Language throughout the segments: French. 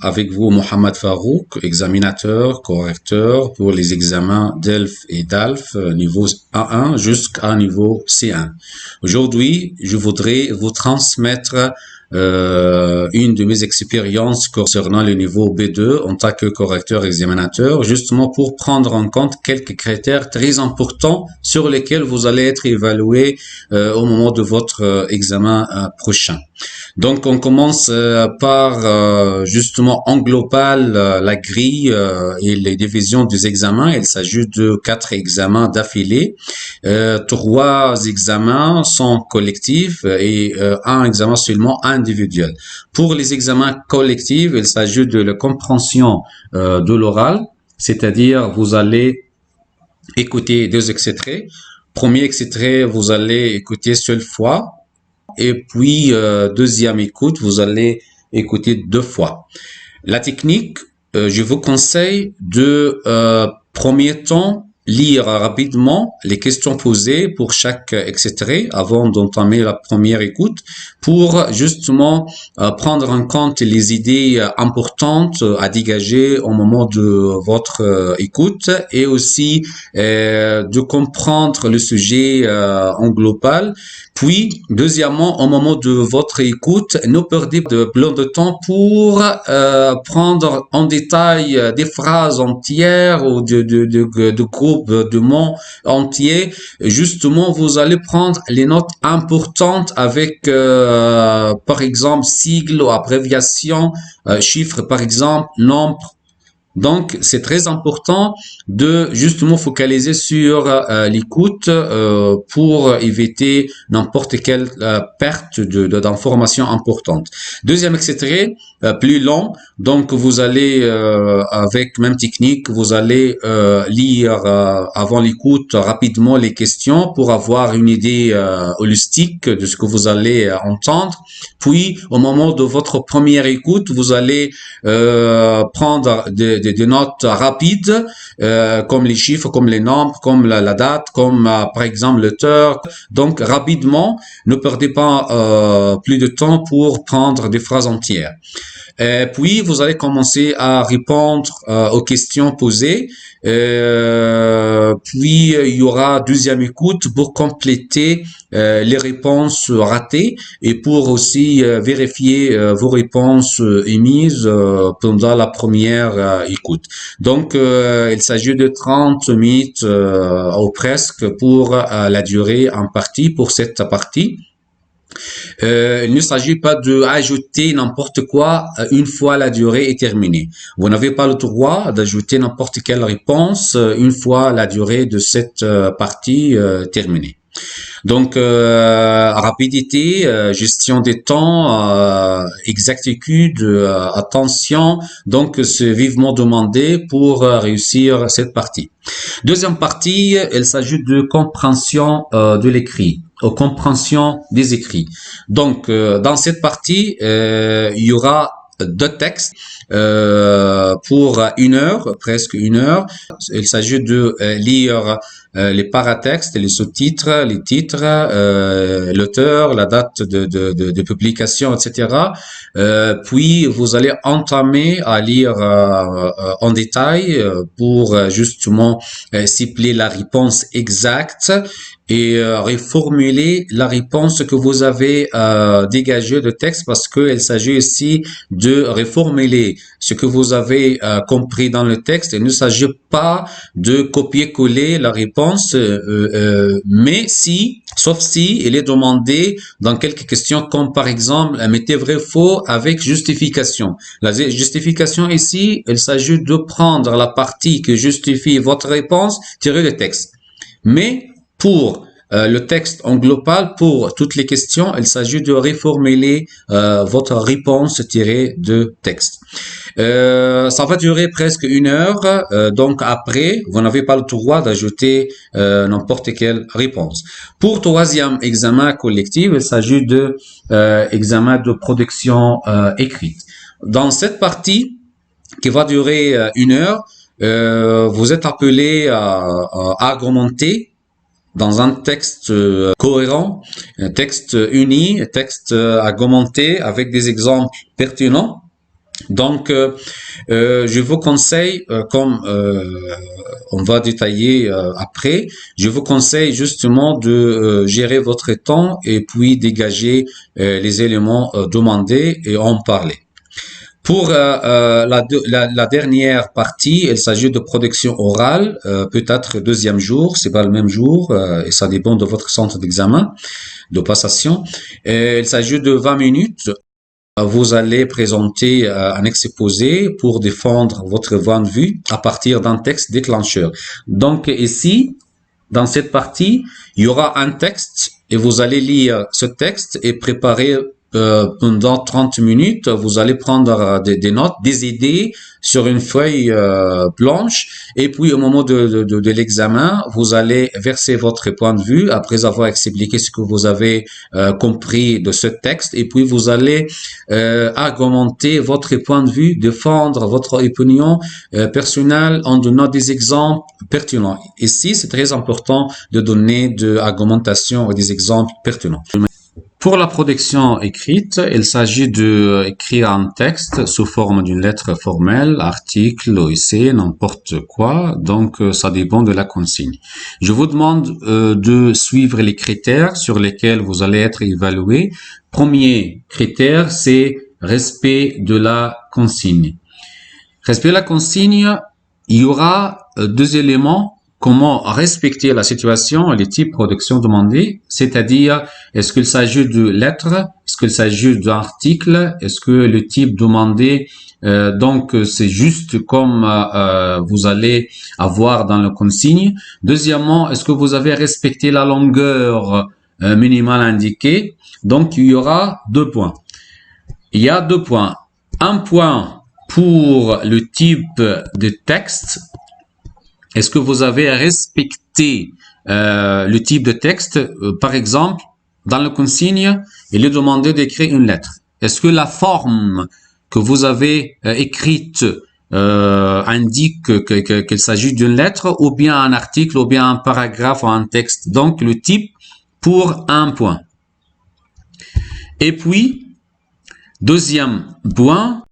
avec vous Mohamed Farouk, examinateur, correcteur pour les examens DELF et DALF, niveau A1 jusqu'à niveau C1. Aujourd'hui, je voudrais vous transmettre une de mes expériences concernant le niveau B2 en tant que correcteur examinateur, justement pour prendre en compte quelques critères très importants sur lesquels vous allez être évalué au moment de votre examen prochain. Donc, on commence par justement en global la grille et les divisions des examens. Il s'agit de 4 examens d'affilée. 3 examens sont collectifs et un examen seulement individuel. Pour les examens collectifs, il s'agit de la compréhension de l'oral, c'est-à-dire vous allez écouter 2 extraits. Premier extrait, vous allez écouter seule fois. Et puis, deuxième écoute, vous allez écouter 2 fois. La technique, je vous conseille de, premier temps, lire rapidement les questions posées pour chaque extrait avant d'entamer la première écoute pour justement prendre en compte les idées importantes à dégager au moment de votre écoute et aussi de comprendre le sujet en global. Puis, deuxièmement, au moment de votre écoute, ne perdez pas de plein de temps pour prendre en détail des phrases entières ou de groupes de mots entiers. Justement, vous allez prendre les notes importantes avec, par exemple, sigles ou abréviations, chiffres, par exemple, nombres. Donc, c'est très important de justement focaliser sur l'écoute pour éviter n'importe quelle perte d'informations importantes. Deuxième extrait, plus long. Donc, vous allez, avec même technique, vous allez lire avant l'écoute rapidement les questions pour avoir une idée holistique de ce que vous allez entendre. Puis, au moment de votre première écoute, vous allez prendre des notes rapides, comme les chiffres, comme les nombres, comme la date, comme par exemple l'auteur. Donc, rapidement, ne perdez pas plus de temps pour prendre des phrases entières. Puis, vous allez commencer à répondre aux questions posées. Puis, il y aura deuxième écoute pour compléter les réponses ratées et pour aussi vérifier vos réponses émises pendant la première écoute. Donc, il s'agit de 30 minutes ou presque pour la durée en partie pour cette partie. Il ne s'agit pas d'ajouter n'importe quoi une fois la durée est terminée. Vous n'avez pas le droit d'ajouter n'importe quelle réponse une fois la durée de cette partie terminée. Donc, rapidité, gestion des temps, exactitude, attention, donc c'est vivement demandé pour réussir cette partie. Deuxième partie, il s'agit de compréhension de l'écrit, compréhension des écrits. Donc, dans cette partie, il y aura 2 textes pour 1 heure, presque 1 heure. Il s'agit de lire les paratextes, les sous-titres, les titres, l'auteur, la date de publication, etc. Puis, vous allez entamer à lire en détail pour justement cibler la réponse exacte et reformuler la réponse que vous avez dégagée de texte parce qu'il s'agit ici de reformuler ce que vous avez compris dans le texte. Il ne s'agit pas de copier-coller la réponse, mais sauf si il est demandé dans quelques questions comme par exemple mettez vrai-faux avec justification. La justification ici, il s'agit de prendre la partie qui justifie votre réponse tirée du texte. Mais pour le texte en global, pour toutes les questions, il s'agit de reformuler votre réponse tirée de texte. Ça va durer presque 1 heure, donc après, vous n'avez pas le droit d'ajouter n'importe quelle réponse. Pour troisième examen collectif, il s'agit de examen de production écrite. Dans cette partie, qui va durer 1 heure, vous êtes appelé à argumenter dans un texte cohérent, un texte uni, un texte argumenté avec des exemples pertinents. Donc, je vous conseille, comme on va détailler après, je vous conseille justement de gérer votre temps et puis dégager les éléments demandés et en parler. Pour la dernière partie, il s'agit de production orale, peut-être deuxième jour, c'est pas le même jour, et ça dépend de votre centre d'examen, de passation. Il s'agit de 20 minutes. Vous allez présenter un exposé pour défendre votre point de vue à partir d'un texte déclencheur. Donc ici, dans cette partie, il y aura un texte et vous allez lire ce texte et préparer pendant 30 minutes. Vous allez prendre des notes, des idées sur une feuille blanche et puis au moment de l'examen, vous allez verser votre point de vue après avoir expliqué ce que vous avez compris de ce texte et puis vous allez argumenter votre point de vue, défendre votre opinion personnelle en donnant des exemples pertinents. Ici, c'est très important de donner de l'argumentation et des exemples pertinents. Pour la production écrite, il s'agit d'écrire un texte sous forme d'une lettre formelle, article, essai, n'importe quoi. Donc, ça dépend de la consigne. Je vous demande de suivre les critères sur lesquels vous allez être évalué. Premier critère, c'est respect de la consigne. Respect de la consigne, il y aura deux éléments. Comment respecter la situation et les types de production demandés, c'est-à-dire est-ce qu'il s'agit de lettres, est-ce qu'il s'agit d'articles, est-ce que le type demandé, donc c'est juste comme vous allez avoir dans le consigne. Deuxièmement, est-ce que vous avez respecté la longueur minimale indiquée? Donc il y aura 2 points. Il y a 2 points. Un point pour le type de texte. Est-ce que vous avez respecté le type de texte? Par exemple, dans le consigne, il est demandé d'écrire une lettre. Est-ce que la forme que vous avez écrite indique qu'il s'agit d'une lettre ou bien un article ou bien un paragraphe ou un texte? Donc, le type pour 1 point. Et puis, deuxième point,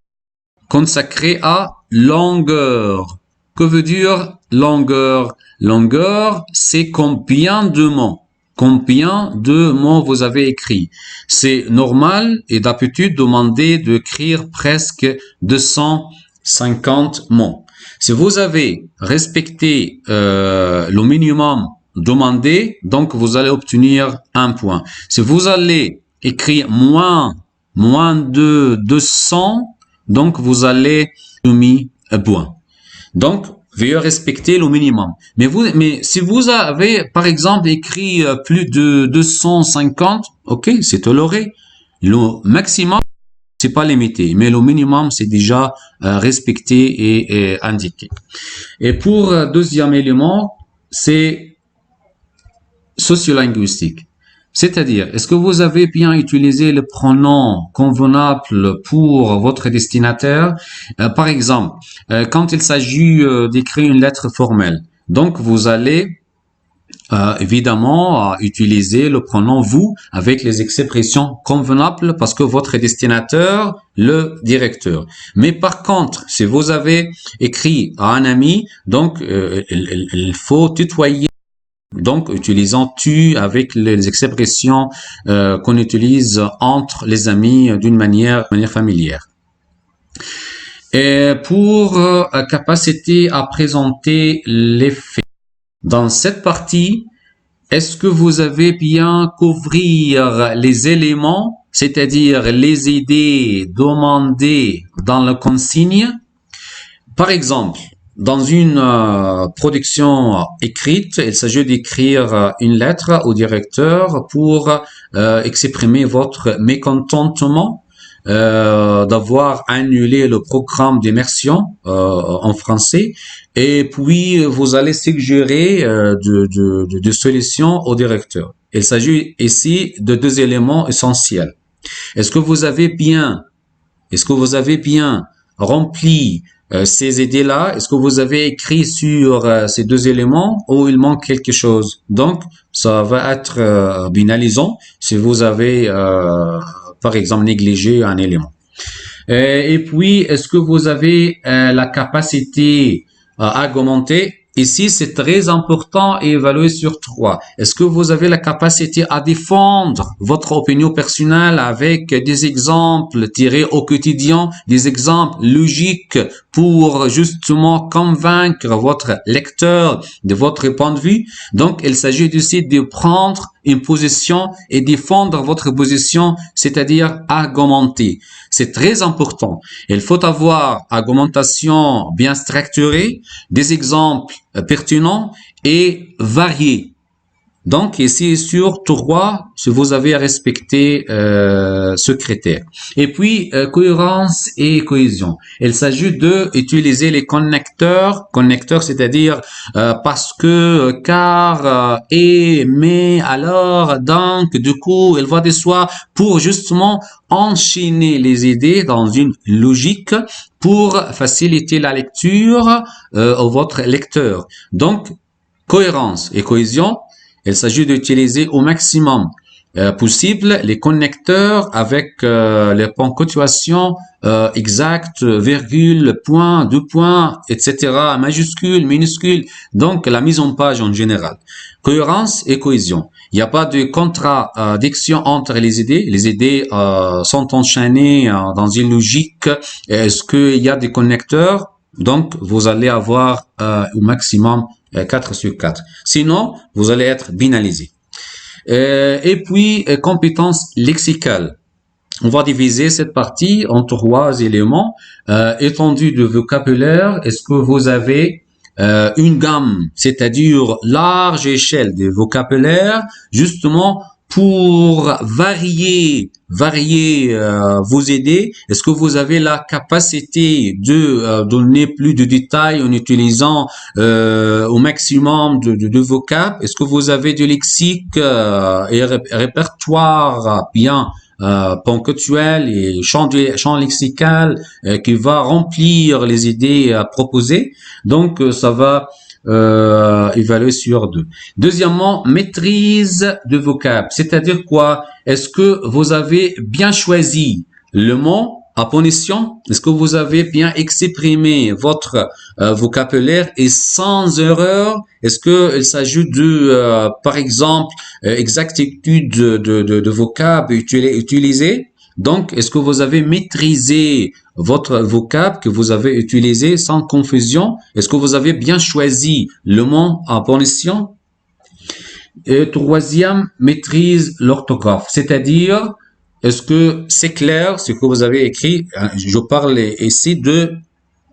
consacré à longueur. Que veut dire longueur? Longueur, c'est combien de mots. Combien de mots vous avez écrit. C'est normal et d'habitude demandé d'écrire presque 250 mots. Si vous avez respecté le minimum demandé, donc vous allez obtenir 1 point. Si vous allez écrire moins de 200, donc vous allez demi point. Donc, veuillez respecter le minimum. Mais si vous avez, par exemple, écrit plus de 250, ok, c'est toléré. Le maximum, c'est pas limité, mais le minimum, c'est déjà respecté et indiqué. Et pour deuxième élément, c'est sociolinguistique. C'est-à-dire, est-ce que vous avez bien utilisé le pronom convenable pour votre destinataire? Par exemple, quand il s'agit d'écrire une lettre formelle, donc vous allez évidemment utiliser le pronom vous avec les expressions convenables parce que votre destinateur, le directeur. Mais par contre, si vous avez écrit à un ami, donc il faut tutoyer. Donc, utilisant tu avec les expressions qu'on utilise entre les amis d'une manière familière. Et pour capacité à présenter les faits. Dans cette partie, est-ce que vous avez bien couvrir les éléments, c'est-à-dire les idées demandées dans la consigne? Par exemple, dans une production écrite, il s'agit d'écrire une lettre au directeur pour exprimer votre mécontentement d'avoir annulé le programme d'immersion en français et puis vous allez suggérer de solutions au directeur. Il s'agit ici de 2 éléments essentiels. Est-ce que vous avez bien rempli ces idées-là? Est-ce que vous avez écrit sur ces 2 éléments ou il manque quelque chose? Donc, ça va être pénalisant si vous avez, par exemple, négligé un élément. Et puis, est-ce que vous avez la capacité à argumenter? Ici, c'est très important et évalué sur 3. Est-ce que vous avez la capacité à défendre votre opinion personnelle avec des exemples tirés au quotidien, des exemples logiques pour justement convaincre votre lecteur de votre point de vue? Donc, il s'agit aussi de prendre une position et défendre votre position, c'est-à-dire argumenter. C'est très important. Il faut avoir argumentation bien structurée, des exemples pertinents et variés. Donc, ici, sur 3, si vous avez respecté ce critère. Et puis, cohérence et cohésion. Il s'agit de utiliser les connecteurs, c'est-à-dire parce que, car, et, mais, alors, donc, du coup, il va de soi pour justement enchaîner les idées dans une logique pour faciliter la lecture à votre lecteur. Donc, cohérence et cohésion. Il s'agit d'utiliser au maximum possible les connecteurs avec les ponctuations exactes, virgule, point, deux points, etc., majuscule, minuscule. Donc, la mise en page en général. Cohérence et cohésion. Il n'y a pas de contradiction entre les idées. Les idées sont enchaînées dans une logique. Est-ce qu'il y a des connecteurs? Donc, vous allez avoir au maximum 4 sur 4. Sinon, vous allez être binalisé. Et puis, compétences lexicales. On va diviser cette partie en 3 éléments. Étendue de vocabulaire. Est-ce que vous avez une gamme, c'est-à-dire large échelle de vocabulaire, justement pour varier vos idées? Est-ce que vous avez la capacité de donner plus de détails en utilisant au maximum de vocab? Est-ce que vous avez du lexique et répertoire bien ponctuel et champ lexical qui va remplir les idées proposées? Donc, ça va évaluer sur 2. Deuxièmement, maîtrise de vocab. C'est-à-dire quoi? Est-ce que vous avez bien choisi le mot à punition? Est-ce que vous avez bien exprimé votre vocabulaire et sans erreur? Est-ce que il s'agit de, par exemple, exactitude de vocab utilisé? Donc, est-ce que vous avez maîtrisé votre vocab que vous avez utilisé sans confusion? Est-ce que vous avez bien choisi le mot à punition? Et troisième, maîtrise l'orthographe. C'est-à-dire, est-ce que c'est clair ce que vous avez écrit? Je parle ici de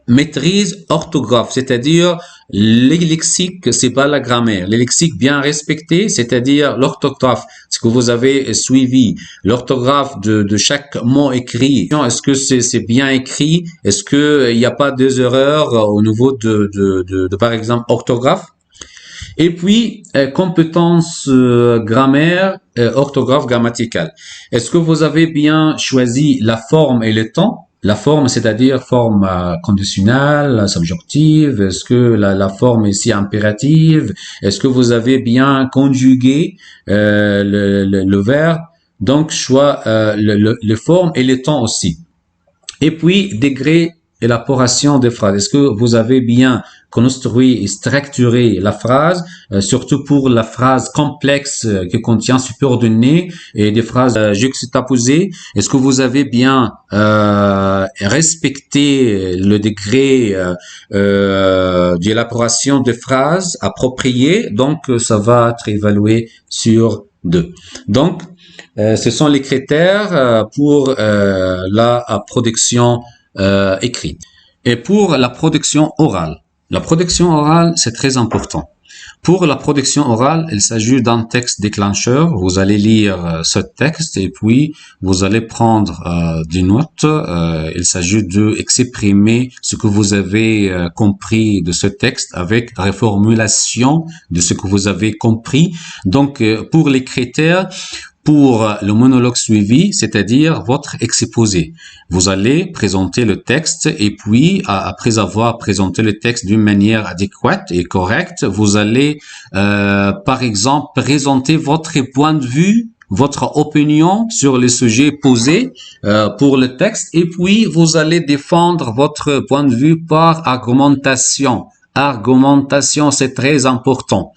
maîtrise orthographe, c'est-à-dire les lexiques, c'est pas la grammaire. Les lexiques bien respectés, c'est-à-dire l'orthographe, ce que vous avez suivi, l'orthographe de chaque mot écrit. Est-ce que c'est bien écrit? Est-ce que il n'y a pas des erreurs au niveau de par exemple, orthographe? Et puis, compétences grammaire, orthographe grammaticale. Est-ce que vous avez bien choisi la forme et le temps? La forme, c'est-à-dire forme conditionnelle, subjonctive. Est-ce que la forme est ici impérative? Est-ce que vous avez bien conjugué le verbe? Donc, choix le forme et le temps aussi. Et puis, degré élaboration des phrases. Est-ce que vous avez bien construit et structuré la phrase, surtout pour la phrase complexe qui contient subordonné et des phrases juxtaposées? Est-ce que vous avez bien respecté le degré d'élaboration des phrases appropriées? Donc, ça va être évalué sur 2. Donc, ce sont les critères pour la production écrite. Et pour la production orale. La production orale, c'est très important. Pour la production orale, il s'agit d'un texte déclencheur. Vous allez lire ce texte et puis vous allez prendre des notes. Il s'agit de exprimer ce que vous avez compris de ce texte avec reformulation de ce que vous avez compris. Donc, pour les critères, pour le monologue suivi, c'est-à-dire votre exposé. Vous allez présenter le texte et puis, après avoir présenté le texte d'une manière adéquate et correcte, vous allez, par exemple, présenter votre point de vue votre opinion sur le sujet posé pour le texte et puis vous allez défendre votre point de vue par argumentation. Argumentation, c'est très important.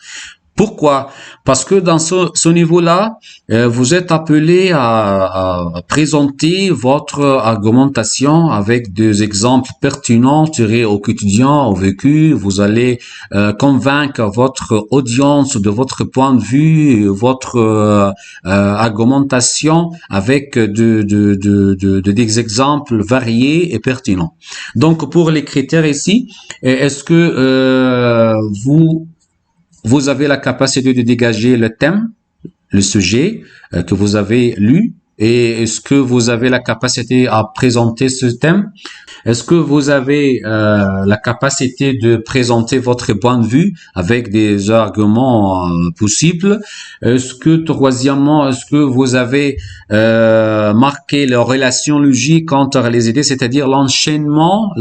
Pourquoi? Parce que dans ce niveau-là, vous êtes appelé à présenter votre argumentation avec des exemples pertinents tirés au quotidien, au vécu. Vous allez convaincre votre audience de votre point de vue, votre argumentation avec des exemples variés et pertinents. Donc, pour les critères ici, est-ce que vous avez la capacité de dégager le thème, le sujet que vous avez lu, et est-ce que vous avez la capacité à présenter ce thème? Est-ce que vous avez la capacité de présenter votre point de vue avec des arguments possibles? Est-ce que, troisièmement, est-ce que vous avez marqué la relation logique entre les idées, c'est-à-dire l'enchaînement,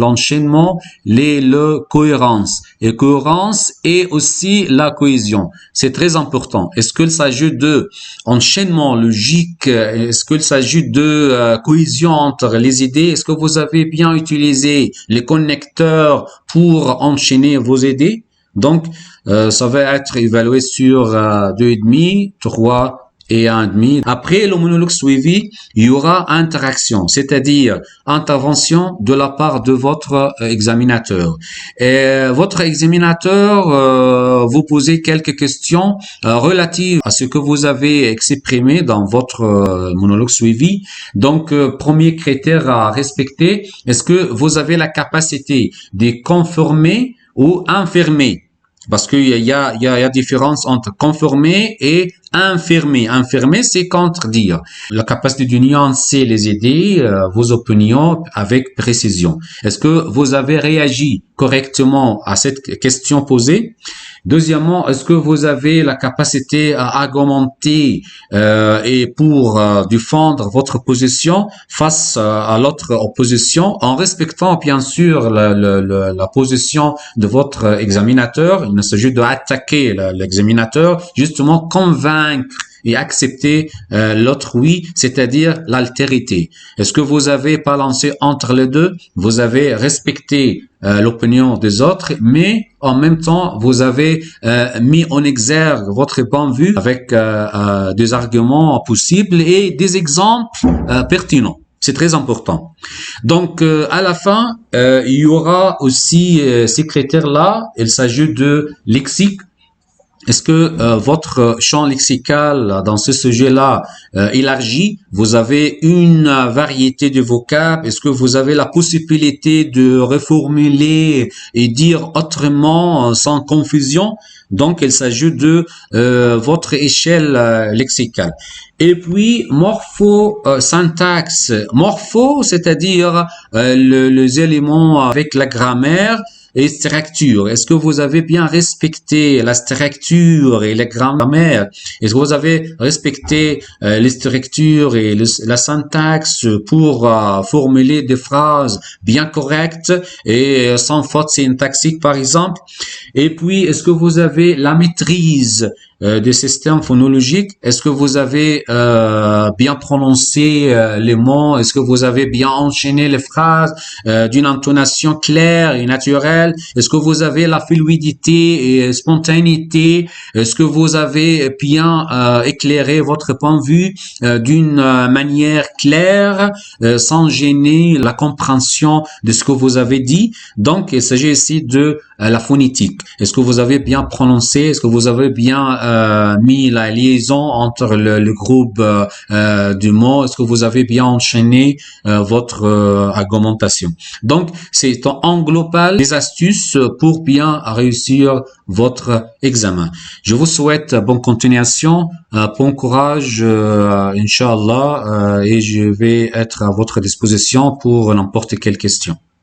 le cohérence. Et cohérence et aussi la cohésion. C'est très important. Est-ce qu'il s'agit de enchaînement logique? Est-ce qu'il s'agit de cohésion entre les idées? Est-ce que vous avez bien utilisé les connecteurs pour enchaîner vos idées? Donc, ça va être évalué sur 2,5, 3 et 1,5. Après le monologue suivi, il y aura interaction, c'est-à-dire intervention de la part de votre examinateur. Et votre examinateur vous posez quelques questions relatives à ce que vous avez exprimé dans votre monologue suivi. Donc, premier critère à respecter, est-ce que vous avez la capacité de conformer ou infirmer? Parce qu'il y a différence entre conformer et infirmer. Infirmer, c'est contredire. La capacité de nuancer les idées, vos opinions avec précision. Est-ce que vous avez réagi correctement à cette question posée? Deuxièmement, est-ce que vous avez la capacité à argumenter et pour défendre votre position face à l'autre opposition en respectant bien sûr la position de votre examinateur? Il ne s'agit d'attaquer l'examinateur, justement convaincre et accepter l'autre oui, c'est-à-dire l'altérité. Est-ce que vous avez balancé entre les deux? Vous avez respecté l'opinion des autres, mais en même temps, vous avez mis en exergue votre point de vue avec des arguments possibles et des exemples pertinents. C'est très important. Donc, à la fin, il y aura aussi ces critères-là. Il s'agit de lexique. Est-ce que votre champ lexical dans ce sujet-là élargi? Vous avez une variété de vocabulaire? Est-ce que vous avez la possibilité de reformuler et dire autrement sans confusion? Donc, il s'agit de votre échelle lexicale. Et puis, syntaxe. Morpho, c'est-à-dire les éléments avec la grammaire. Et structure. Est-ce que vous avez bien respecté la structure et la grammaire? Est-ce que vous avez respecté les structures et la syntaxe pour formuler des phrases bien correctes et sans faute syntaxique, par exemple? Et puis, est-ce que vous avez la maîtrise des systèmes phonologiques? Est-ce que vous avez bien prononcé les mots? Est-ce que vous avez bien enchaîné les phrases d'une intonation claire et naturelle? Est-ce que vous avez la fluidité et spontanéité? Est-ce que vous avez bien éclairé votre point de vue d'une manière claire sans gêner la compréhension de ce que vous avez dit? Donc, il s'agit ici de la phonétique. Est-ce que vous avez bien prononcé? Est-ce que vous avez bien mis la liaison entre le groupe du mot? Est-ce que vous avez bien enchaîné votre argumentation? Donc, c'est en global des astuces pour bien réussir votre examen. Je vous souhaite bonne continuation, bon courage, Inch'Allah, et je vais être à votre disposition pour n'importe quelle question.